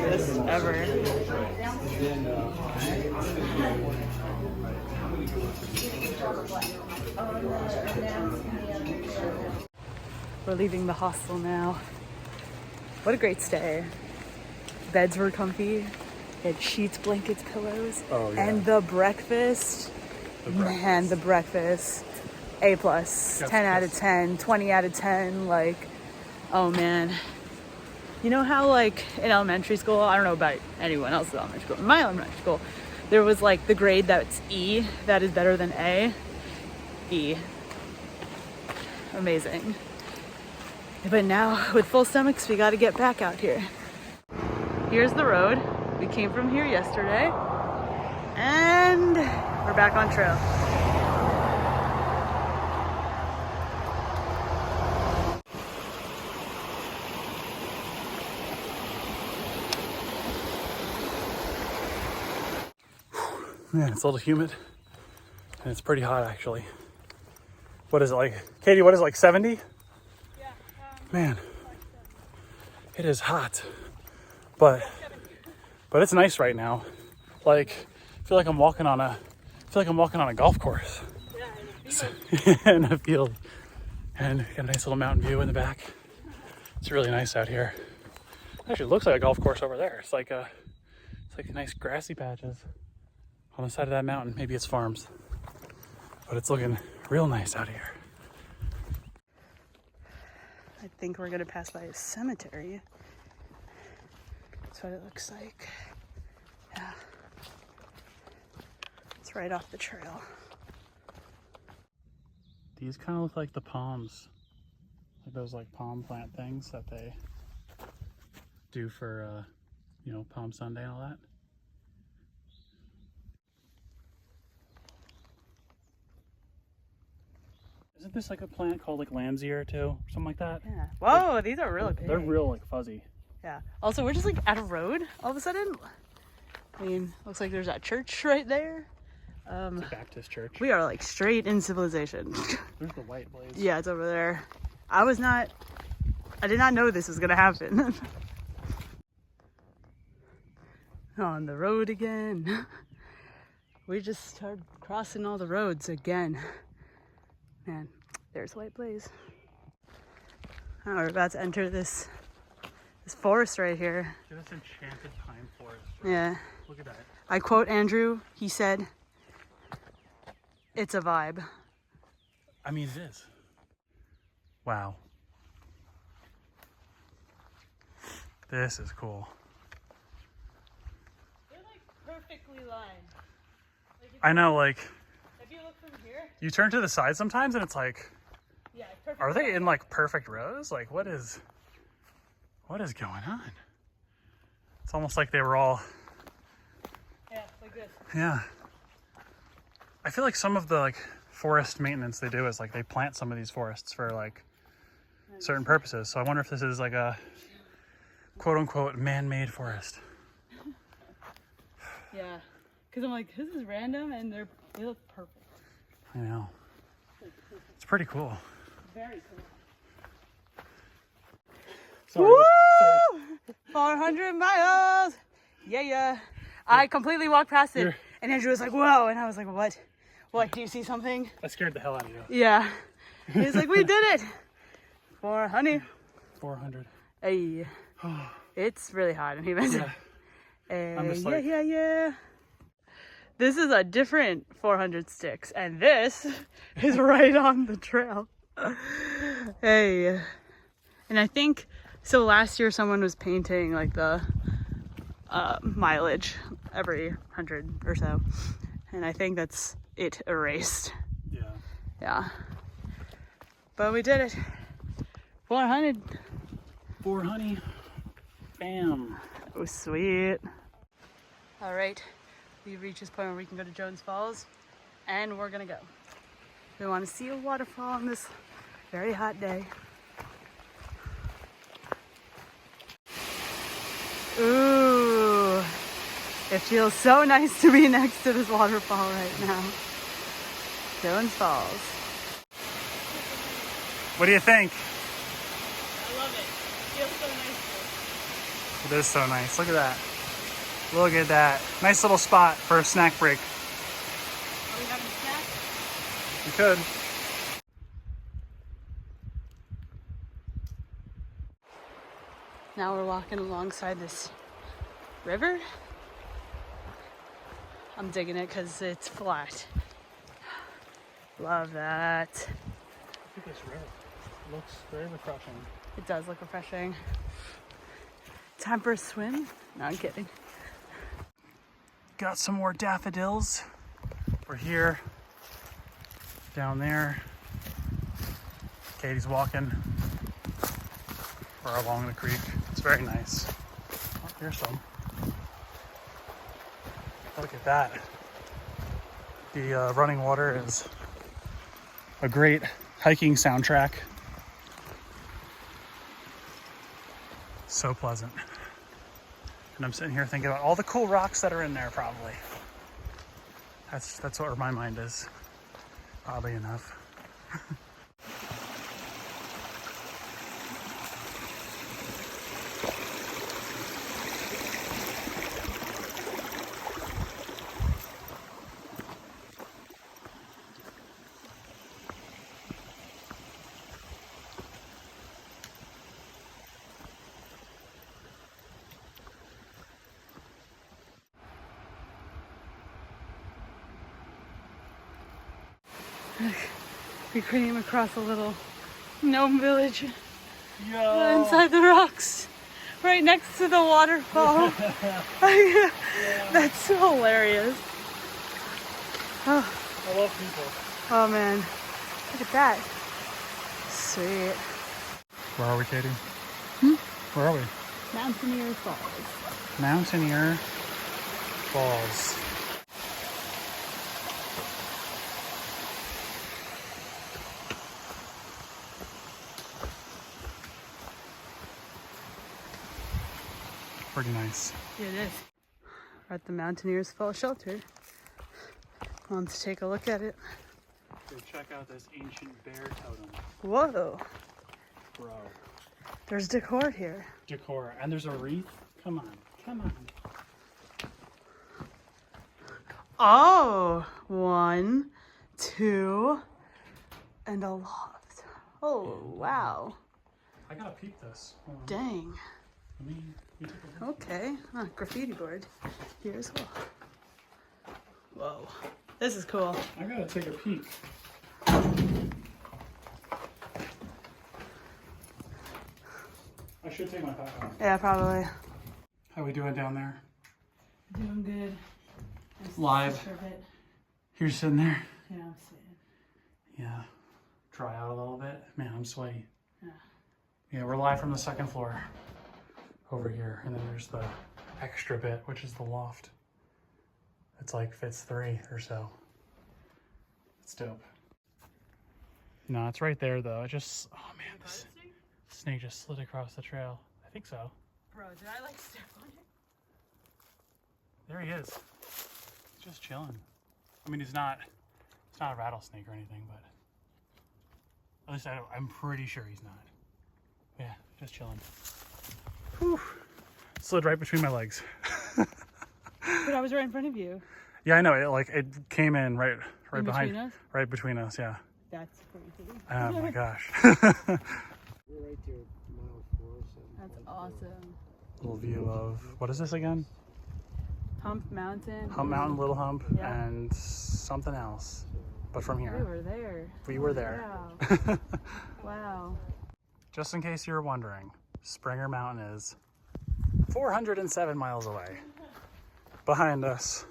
this ever. We're leaving the hostel now. What a great stay. Beds were comfy. They had sheets, blankets, pillows. Oh, yeah. And the breakfast. Man, the breakfast. A+. 10 out of 10, 20 out of 10. Like, oh man. You know how like in elementary school, I don't know about anyone else's elementary school, in my elementary school, there was like the grade that's E, that is better than A. E. Amazing. But now with full stomachs, we got to get back out here. Here's the road. We came from here yesterday and we're back on trail. Man, it's a little humid and it's pretty hot actually. What is it like? Katie, what is it, like 70? Yeah. Man, it is hot, but it's nice right now. Like, I feel like I'm walking on a golf course. Yeah, In a field. And got a nice little mountain view in the back. It's really nice out here. Actually, it looks like a golf course over there. It's like nice grassy patches on the side of that mountain. Maybe it's farms, but it's looking real nice out here. I think we're gonna pass by a cemetery. That's what it looks like. Yeah. It's right off the trail. These kind of look like the palms. Like those like palm plant things that they do for, you know, Palm Sunday and all that. Isn't this like a plant called like lamb's ear too? Or something like that? Yeah. Whoa, like, these are really big. They're real like fuzzy. Yeah. Also, we're just like at a road all of a sudden. I mean, looks like there's that church right there. It's a Baptist church. We are like straight in civilization. There's the white blaze. Yeah, it's over there. I did not know this was gonna happen. On the road again. We just started crossing all the roads again. Man, there's White Blaze. Oh, we're about to enter this forest right here. This enchanted pine forest. Right? Yeah. Look at that. I quote Andrew. He said, "It's a vibe." I mean, it is. Wow. This is cool. They're like perfectly lined. Like I know, like, if you look from here. you turn to the side sometimes and it's like, Yeah, perfect. are they in like perfect rows? Like, what is going on? It's almost like they were all, Yeah, like this. yeah. I feel like some of the like forest maintenance they do is like they plant some of these forests for like certain purposes. So I wonder if this is like a quote unquote man-made forest. Yeah, because I'm like, this is random, and they look perfect. I know. It's pretty cool. Very cool. Sorry, Woo! 400 miles. Yeah. I completely walked past it, and Andrew was like, "Whoa!" And I was like, "What? What? Do you see something?" That scared the hell out of you. Yeah. He's like, "We did it." 400. 400. Hey. It's really hot in here. Yeah. I'm just like, Yeah. This is a different 400 sticks, and this is right on the trail. Hey. And I think, so last year someone was painting like the mileage every 100 or so. And I think that's it erased. yeah. Yeah. But we did it. 400. 400. Bam. Oh, sweet. All right. We've reached this point where we can go to Jones Falls, and we're gonna go. We want to see a waterfall on this very hot day. Ooh, it feels so nice to be next to this waterfall right now. Jones Falls. What do you think? I love it. It feels so nice here. It is so nice. Look at that. Look at that. Nice little spot for a snack break. Are we having a snack? You could. Now we're walking alongside this river. I'm digging it because it's flat. Love that. Look at this river. It looks very refreshing. It does look refreshing. Time for a swim? No, I'm kidding. Got some more daffodils. We're here, down there. Katie's walking. We're along the creek. It's very nice. Oh, here's some. Look at that. The running water is a great hiking soundtrack. So pleasant. And I'm sitting here thinking about all the cool rocks that are in there probably. That's where my mind is, oddly enough. We came across a little gnome village Yo! inside the rocks, right next to the waterfall. That's so hilarious. Oh, I love people. oh man, look at that. Sweet. Where are we, Katie? Where are we? Mountaineer Falls. Mountaineer Falls. Pretty nice. It is. We're at the Mountaineers Falls shelter. Let's take a look at it. Go check out this ancient bear totem. Whoa, Bro. there's decor here. Decor. And there's a wreath. Come on. Come on. Oh, 1, 2, and a loft. Oh, wow. I gotta peep this. Hold on. Dang. Let me take a look. Okay. Graffiti board here as well. Whoa. This is cool. I gotta take a peek. I should take my pack off. Yeah, probably. How we doing down there? Doing good. Live. You're sitting there? Yeah, I'm sitting. Yeah. Dry out a little bit. Man, I'm sweaty. Yeah. Yeah, we're live from the second floor over here. And then there's the extra bit, which is the loft. It's like fits 3 or so. It's dope. No, it's right there though. It just, oh man, this snake just slid across the trail. I think so. Bro, did I like step on it? There he is. He's just chilling. I mean, it's not a rattlesnake or anything, but at least I'm pretty sure he's not. Yeah, just chilling. Whew. Slid right between my legs. But I was right in front of you. Yeah, I know. It came in right In behind, between us? right between us. Yeah. That's crazy. Oh my gosh. We're right there at mile 4. That's awesome. Little view of, what is this again? Hump Mountain. Hump Mountain, Little Hump, Yeah. and something else. But from We here. were there. We were there. Wow. Wow. Just in case you were wondering, Springer Mountain is 407 miles away behind us.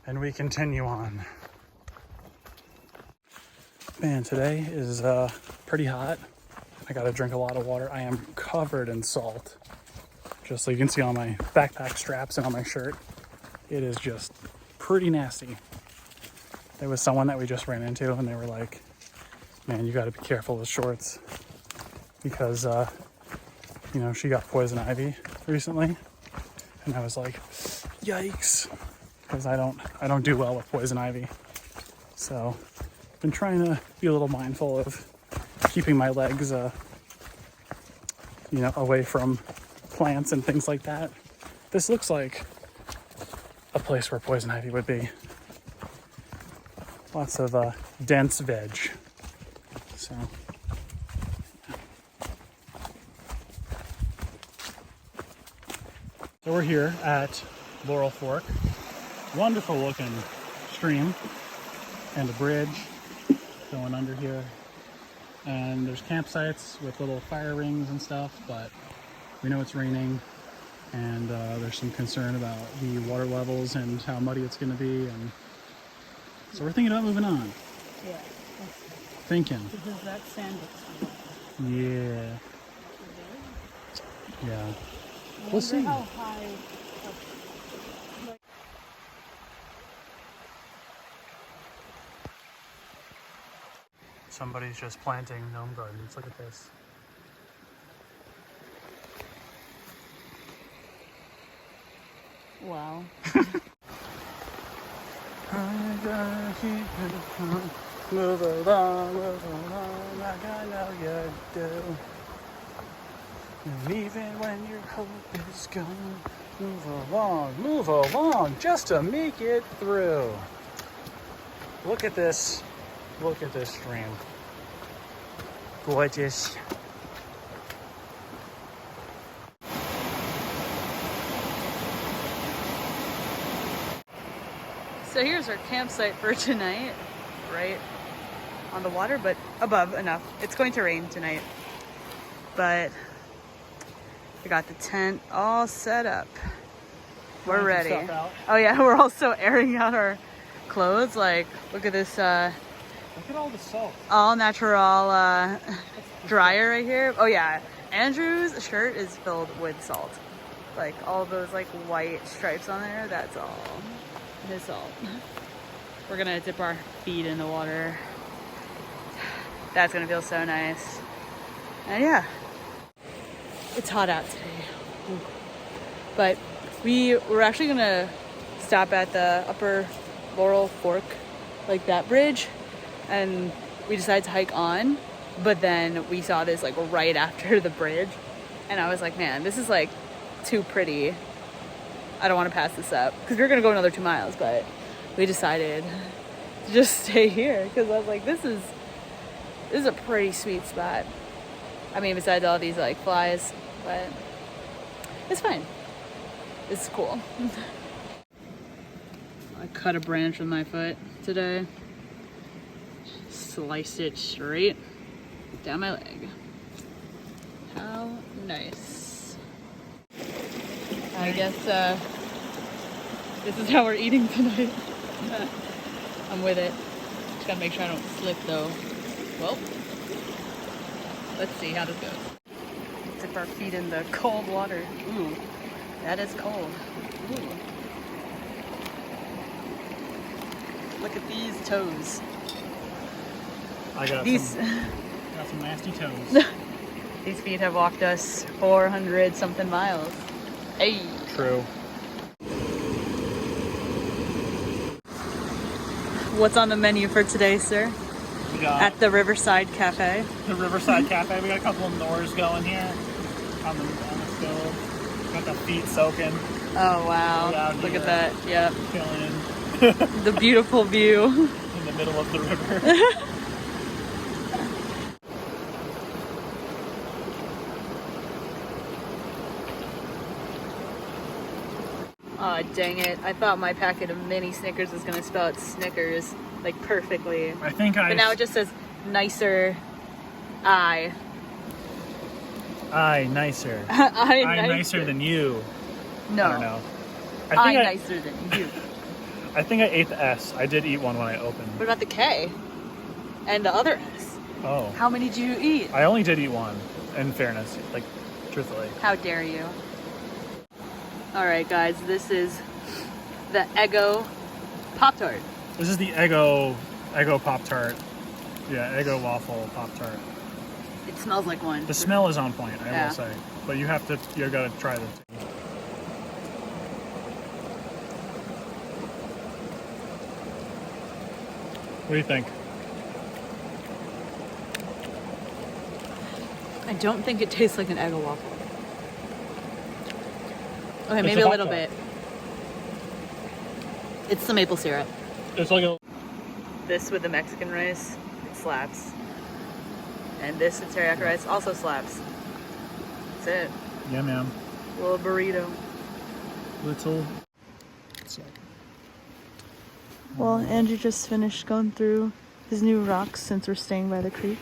And we continue on. Man, today is pretty hot. I gotta drink a lot of water. I am covered in salt. Just so you can see on my backpack straps and on my shirt. It is just pretty nasty. There was someone that we just ran into and they were like, man, you gotta be careful with shorts. Because, you know, she got poison ivy recently. And I was like, yikes. Because I don't do well with poison ivy. So I've been trying to be a little mindful of keeping my legs, you know, away from plants and things like that. This looks like a place where poison ivy would be. Lots of dense veg. So we're here at Laurel Fork. Wonderful looking stream and a bridge going under here. And there's campsites with little fire rings and stuff, but we know it's raining and there's some concern about the water levels and how muddy it's going to be. And so we're thinking about moving on. Yeah. Thinking. Because that sand looks Yeah. Yeah. We'll see. How high. Somebody's just planting gnome gardens. Look at this. Wow. Move along, like I know you do. And even when your hope is gone, move along, just to make it through. Look at this stream. Gorgeous. So here's our campsite for tonight, right on the water, but above enough. It's going to rain tonight, but we got the tent all set up. We're ready. Oh yeah, we're also airing out our clothes. Like, look at this Look at all the salt. all natural dryer right here. Oh yeah, Andrew's shirt is filled with salt. Like all those like white stripes on there, that's all his salt. We're gonna dip our feet in the water. That's gonna feel so nice. And yeah, it's hot out today. Ooh. But we're actually gonna stop at the Upper Laurel Fork, like that bridge, and we decided to hike on, but then we saw this like right after the bridge, and I was like, man, this is like too pretty. I don't want to pass this up, because we were gonna go another 2 miles, but we decided to just stay here because I was like, this is a pretty sweet spot. I mean, besides all these like flies, but it's fine. It's cool. I cut a branch with my foot today. Sliced it straight down my leg. How nice. I guess this is how we're eating tonight. I'm with it. Just gotta make sure I don't slip though. Well, let's see how this goes. Dip our feet in the cold water. Ooh, that is cold. Ooh. Look at these toes. I got some nasty toes. These feet have walked us 400 something miles. Hey. True. What's on the menu for today, sir? We got At the Riverside Cafe. the Riverside Cafe. We got a couple of Nors going here on the stove. Got the feet soaking. Oh wow! Look at that. Yep. Chilling The beautiful view. in the middle of the river. Oh dang it! I thought my packet of mini Snickers was gonna spell it Snickers like perfectly, but now it just says nicer. I nicer. I nicer than you. No. I don't know. I nicer than you. I think I ate the S. I did eat one when I opened. What about the K? And the other S? Oh. How many did you eat? I only did eat one, in fairness. Like, truthfully. How dare you? Alright guys, this is the Eggo Pop-Tart. This is the Eggo Pop-Tart. Yeah, Eggo Waffle Pop-Tart. It smells like one. The smell is on point, I Yeah. will say. But you gotta try them. What do you think? I don't think it tastes like an Eggo waffle. Okay, maybe a little bit. It's the maple syrup. It's like a. This with the Mexican rice, it slaps. And this with teriyaki rice also slaps. That's it. Yeah, ma'am. Little burrito. Little. Well, Andrew just finished going through his new rocks since we're staying by the creek.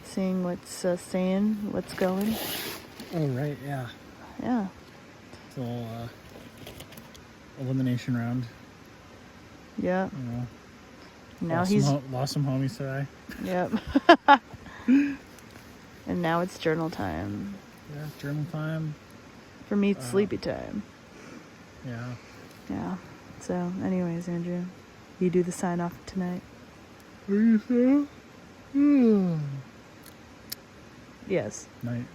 Seeing what's staying, what's going. Oh, right, yeah. Yeah. It's a little elimination round. Yeah. You know, Now lost some homies today. Yep. And now it's journal time. Yeah, journal time. For me, it's sleepy time. Yeah. Yeah. So, anyways, Andrew, you do the sign off tonight. Are you sure? Yes. Night.